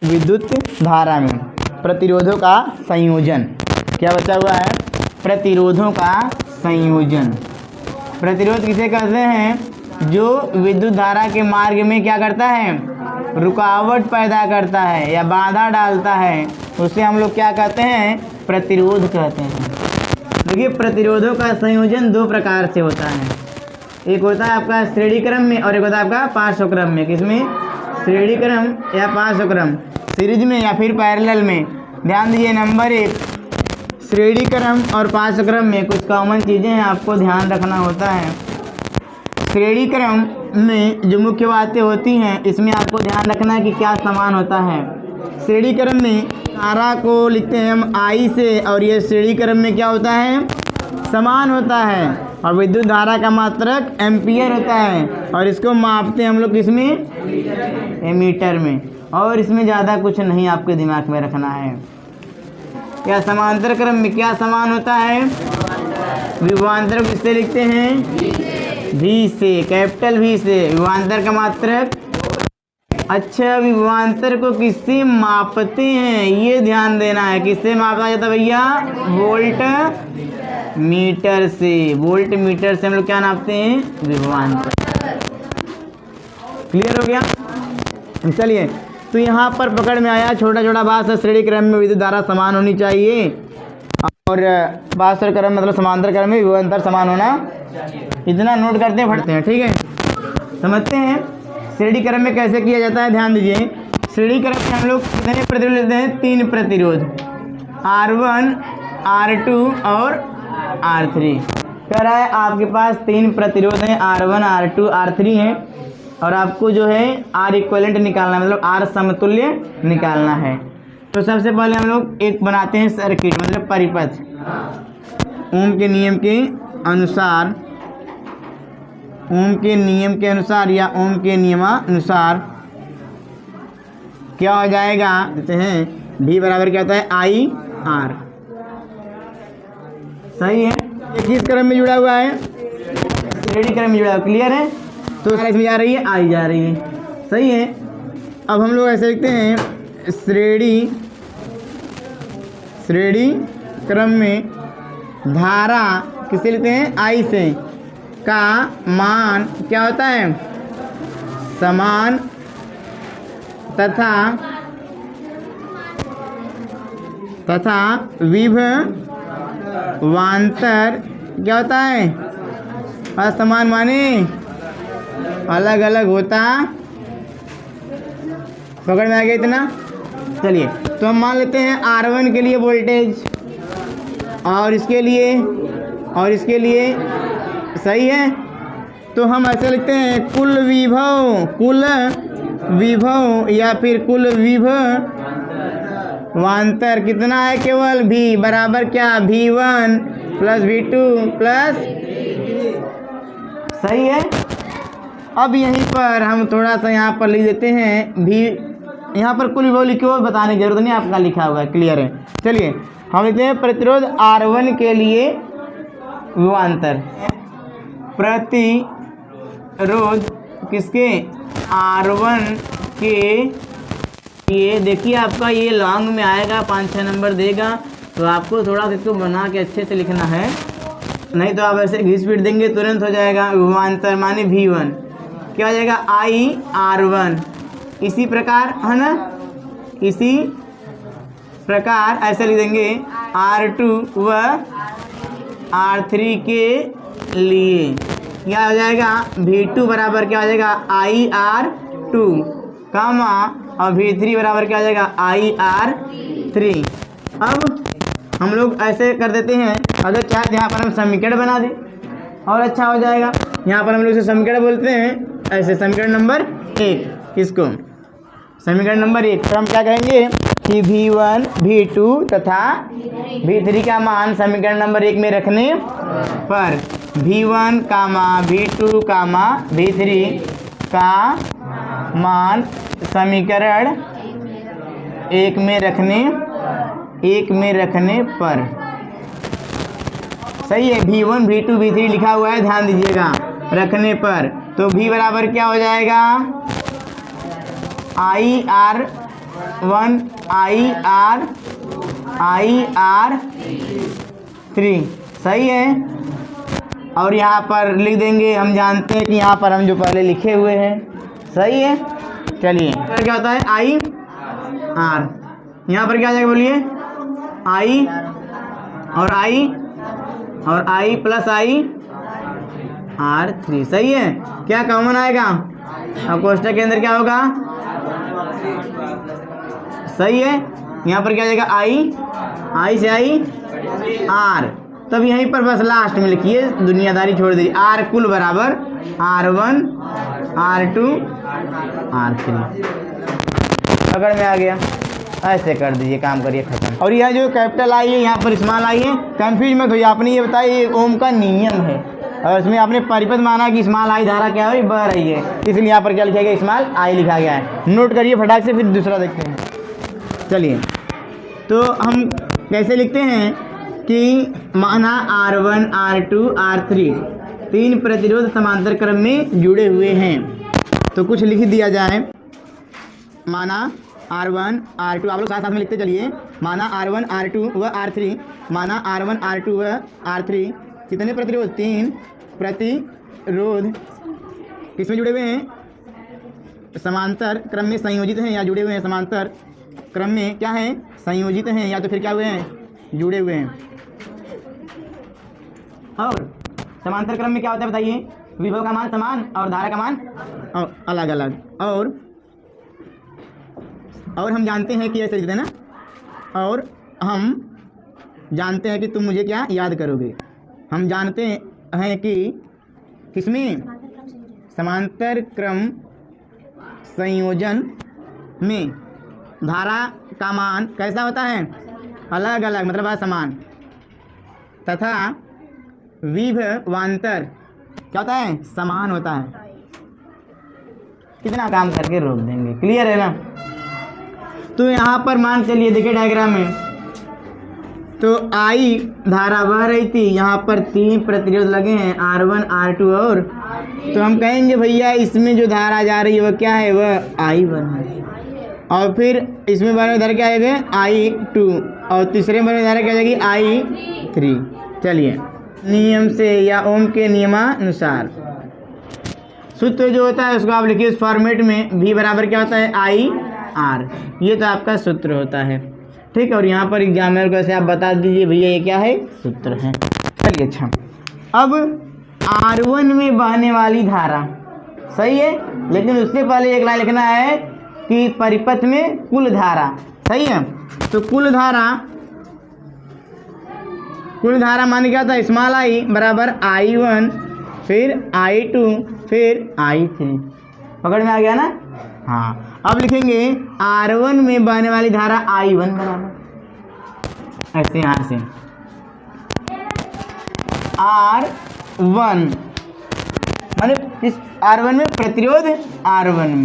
विद्युत धारा में प्रतिरोधों का संयोजन। क्या बचा हुआ है? प्रतिरोधों का संयोजन। प्रतिरोध किसे कहते हैं? जो विद्युत धारा के मार्ग में क्या करता है? रुकावट पैदा करता है या बाधा डालता है, उसे हम लोग क्या कहते हैं? प्रतिरोध कहते हैं। देखिए, प्रतिरोधों का संयोजन दो प्रकार से होता है। एक होता है आपका श्रेणी क्रम में और एक होता है आपका पार्श्व क्रम में। किसमें? श्रेणी क्रम या पार्श्व क्रम, सीरीज में या फिर पैरेलल में। ध्यान दीजिए, नंबर 1, श्रेणी क्रम और पार्श्व क्रम में कुछ कॉमन चीज़ें हैं, आपको ध्यान रखना होता है। श्रेणी क्रम में जो मुख्य बातें होती हैं, इसमें आपको ध्यान रखना है कि क्या समान होता है। श्रेणी क्रम में धारा को लिखते हैं हम आई से, और ये श्रेणी क्रम में क्या होता है? समान होता है। और विद्युत धारा का मात्रक एम्पियर होता है, और इसको मापते हैं हम लोग किसमें? एमीटर में। और इसमें ज़्यादा कुछ नहीं आपके दिमाग में रखना है। क्या समांतर क्रम में क्या समान होता है? विभवांतर किससे लिखते हैं? भी से, कैपिटल भी से। विभवांतर का मात्रक। अच्छा, विभवांतर को किससे मापते हैं? ये ध्यान देना है। किससे मापा जाता है भैया? वोल्ट मीटर से। वोल्ट मीटर से हम लोग क्या नापते हैं? विभवांतर। क्लियर हो गया? चलिए, तो यहाँ पर पकड़ में आया छोटा छोटा बात। श्रेणी क्रम में विद्युत धारा समान होनी चाहिए, और पार्श्व क्रम मतलब समांतर क्रम में विभवांतर समान होना। इतना नोट करते हैं, फटते हैं। ठीक है, समझते हैं श्रेणी क्रम में कैसे किया जाता है। ध्यान दीजिए, श्रेणी क्रम में हम लोग कितने प्रतिरोध लेते हैं? 3 प्रतिरोध, R1, R2 और R3। कह रहा है आपके पास 3 प्रतिरोध हैं, R1, R2, R3 हैं, और आपको जो है R इक्विवेलेंट निकालना है, मतलब R समतुल्य निकालना है। तो सबसे पहले हम लोग एक बनाते हैं सर्किट, मतलब परिपथ। ओम के नियम के अनुसार, ओम के नियम के अनुसार या ओम के नियमानुसार क्या हो जाएगा? कहते हैं V बराबर क्या होता है? I R. सही है। ये किस क्रम में जुड़ा हुआ है? श्रेणी क्रम में जुड़ा हुआ। क्लियर है? तो इसमें जा रही है, आई जा रही है। सही है। अब हम लोग ऐसे लिखते हैं, श्रेणी क्रम में धारा किसे लिखते हैं? आई से, का मान क्या होता है? समान तथा विभवांतर क्या होता है? असमान माने अलग अलग होता। पकड़ में आ गया इतना? चलिए, तो हम मान लेते हैं R1 के लिए वोल्टेज, और इसके लिए सही है। तो हम ऐसे लिखते हैं कुल विभव या फिर कुल विभवांतर कितना है? केवल V बराबर क्या? V1 plus V2 plus. सही है। अब यहीं पर हम थोड़ा सा यहाँ पर लिख देते हैं V, यहाँ पर कुल विभव लिखो, बताने की जरूरत नहीं, आपका लिखा हुआ है। क्लियर है? चलिए, हम लिखते हैं प्रतिरोध R1 के लिए विभवांतर। प्रतिरोध किसके? R1 के लिए। देखिए, आपका ये लॉन्ग में आएगा, 5-6 नंबर देगा, तो आपको थोड़ा इसको बना के अच्छे से लिखना है, नहीं तो आप ऐसे घिस पीट देंगे तुरंत हो जाएगा। विभवांतर माने V1 क्या हो जाएगा? आई R1। इसी प्रकार है ना, इसी प्रकार ऐसे लिख देंगे R2 व R3 के लिए। क्या हो जाएगा? V2 बराबर क्या हो जाएगा? IR2 कामा, और V3 बराबर क्या हो जाएगा? IR3। अब हम लोग ऐसे कर देते हैं, अगर चाहे यहाँ पर हम समीकरण बना दें और अच्छा हो जाएगा। यहाँ पर हम लोग इसे समीकरण बोलते हैं, ऐसे समीकरण नंबर 1। इसको समीकरण नंबर 1 पर हम क्या कहेंगे कि V1, V2 तथा V3 का मान समीकरण नंबर 1 में रखने पर V1, V2, V3 का मान समीकरण 1 में रखने पर। सही है। V1, V2, V3 लिखा हुआ है, ध्यान दीजिएगा, रखने पर। तो V बराबर क्या हो जाएगा? IR 1 IR3 सही है। और यहाँ पर लिख देंगे, हम जानते हैं कि यहाँ पर हम जो पहले लिखे हुए हैं सही है। चलिए क्या होता है IR, यहाँ पर क्या आ जाएगा बोलिए I और I प्लस IR3 सही है। क्या कॉमन आएगा अब कोष्टक के अंदर क्या होगा सही है। यहाँ पर क्या आ जाएगा I से IR, तब यहीं पर बस लास्ट में लिखिए, दुनियादारी छोड़ दीजिए। R कुल बराबर R1 R2 R3 पकड़ में आ गया। ऐसे कर दीजिए, काम करिए खत्म। और यह जो कैपिटल आई है यहाँ पर स्मॉल आई है, कंफ्यूज मत होइए। आपने ये बताया ये ओम का नियम है और इसमें आपने परिपथ माना कि स्मॉल आई धारा क्या है बह रही है, इसलिए यहाँ पर क्या लिखा गया स्मॉल आई लिखा गया है। नोट करिए फटाक से, फिर दूसरा देखते हैं। चलिए तो हम कैसे लिखते हैं कि माना R1 R2 R3 तीन प्रतिरोध समांतर क्रम में जुड़े हुए हैं, तो कुछ लिख दिया जाए। माना R1 R2, आप लोग साथ साथ में लिखते चलिए। माना R1 R2 व R3, माना R1 R2 व R3 कितने प्रतिरोध, तीन प्रतिरोध किसमें जुड़े हुए हैं, समांतर क्रम में संयोजित हैं, या जुड़े हुए हैं समांतर क्रम में क्या है संयोजित हैं, या तो फिर क्या हुए हैं जुड़े हुए हैं। और समांतर क्रम में क्या होता है बताइए, विभव का मान समान और धारा का मान अलग अलग। और हम जानते हैं कि ऐसे लिखते हैं ना, और हम जानते हैं कि तुम मुझे क्या याद करोगे। हम जानते हैं कि किसमें समांतर क्रम संयोजन में धारा का मान कैसा होता है अलग अलग, मतलब असमान, तथा विभवांतर क्या होता है समान होता है। कितना काम करके रोक देंगे, क्लियर है ना। तो यहाँ पर मान चलिए देखिए डायग्राम में, तो आई धारा बह रही थी, यहाँ पर तीन प्रतिरोध लगे हैं R1 R2 और, तो हम कहेंगे भैया इसमें जो धारा जा रही है वह क्या है, वह I1 है। और फिर इसमें बने धारा क्या आएगा I2, और तीसरे बने धारा क्या जाएगी I3। चलिए नियम से या ओम के नियमानुसार सूत्र जो होता है उसको आप लिखिए इस फॉर्मेट में, V बराबर क्या होता है IR, ये तो आपका सूत्र होता है ठीक है। और यहाँ पर एग्जामिनर को ऐसे आप बता दीजिए भैया ये क्या है सूत्र है। चलिए अच्छा, अब R1 में बहने वाली धारा सही है, लेकिन उससे पहले एक लाइन लिखना है कि परिपथ में कुल धारा सही है। तो कुल धारा माने क्या था स्मॉल आई बराबर I1 फिर I2 फिर I3, पकड़ में आ गया ना। हाँ अब लिखेंगे R1 में बहने वाली धारा I1 बराबर ऐसे यहाँ से R1 माने इस R1 में प्रतिरोध R1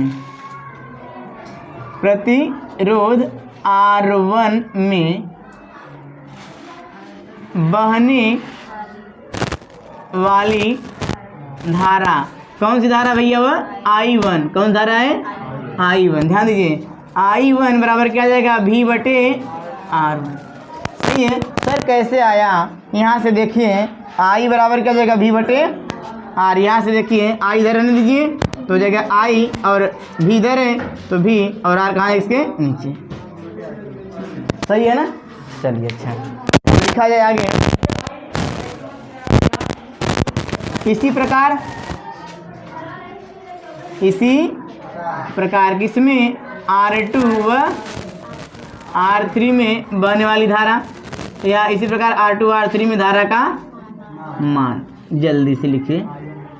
में बहने वाली धारा कौन सी धारा भैया वह I1, कौन धारा है I1। ध्यान दीजिए I1 बराबर क्या आ जाएगा V/R1 सही है। सर कैसे आया, यहाँ से देखिए I बराबर क्या जाएगा V/R, यहाँ से देखिए I इधर रहने दीजिए तो जाएगा I और V इधर है तो V और R कहाँ है इसके नीचे, सही है ना। चलिए अच्छा लिखा जाए आगे। इसी प्रकार किसमें R2 व R3 में बहने वाली धारा, या इसी प्रकार R2 R3 में धारा का मान जल्दी से लिखिए।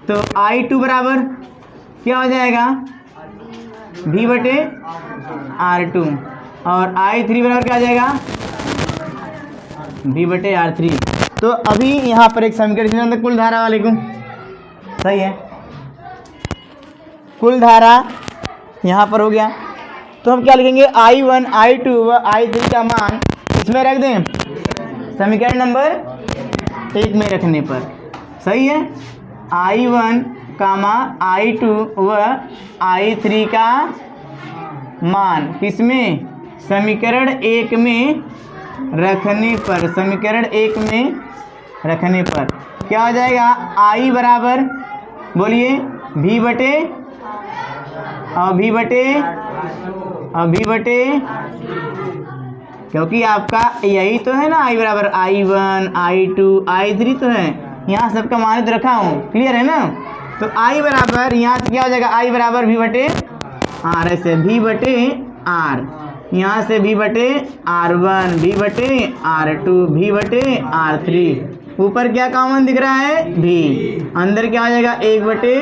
तो I2 बराबर क्या हो जाएगा V/R2 और I3 बराबर क्या आ जाएगा V/R3। तो अभी यहाँ पर एक समीकरण कुल धारा वाले को सही है, कुल धारा यहाँ पर हो गया। तो हम क्या लिखेंगे I1 I2 व I3 का मान इसमें रख दें समीकरण नंबर 1 में रखने पर, सही है। I1 I2 व I3 का मान किसमें समीकरण 1 में रखने पर, समीकरण 1 में रखने पर क्या हो जाएगा? आई बराबर, बोलिए, भी बटे और भी बटे और भी बटे, क्योंकि आपका यही तो है ना, आई बराबर I1 I2 I3 तो है, यहाँ सबका मान तो रखा हूँ, क्लियर है ना। तो आई बराबर यहाँ से क्या हो जाएगा? आई बराबर भी बटे आर, ऐसे भी बटे आर, यहाँ से भी बटे R1, भी बटे R2, भी बटे R3, ऊपर क्या कॉमन दिख रहा है? भी, अंदर क्या हो जाएगा? एक बटे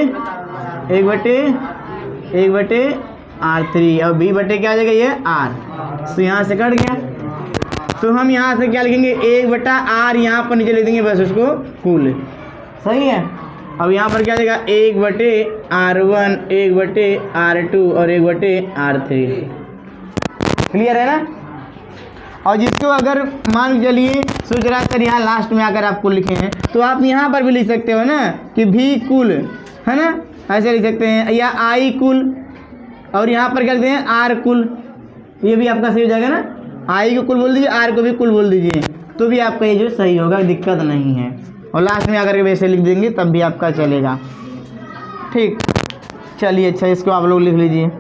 R3 और भी बटे क्या हो जाएगा? ये R, तो यहाँ से कट गया। तो हम यहाँ से क्या लिखेंगे? 1/R, यहाँ पर नीचे लिख देंगे बस उसको कुल, सही है। अब यहाँ पर क्या हो जाएगा? 1/R1, 1/R2 और 1/R3, क्लियर है ना। और जिसको अगर मान के चलिए सोच रहा कर यहाँ लास्ट में आकर आपको लिखे हैं, तो आप यहाँ पर भी लिख सकते हो ना कि भी कुल, है ना, ऐसे लिख सकते हैं, या आई कुल, और यहाँ पर क्या लिखते हैं? आर कुल, ये भी आपका सही हो जाएगा ना। आई को कुल बोल दीजिए, आर को भी कुल बोल दीजिए, तो भी आपका ये जो सही होगा, दिक्कत नहीं है। और लास्ट में आकर के वैसे लिख देंगे तब भी आपका चलेगा, ठीक। चलिए अच्छा, इसको आप लोग लिख लीजिए।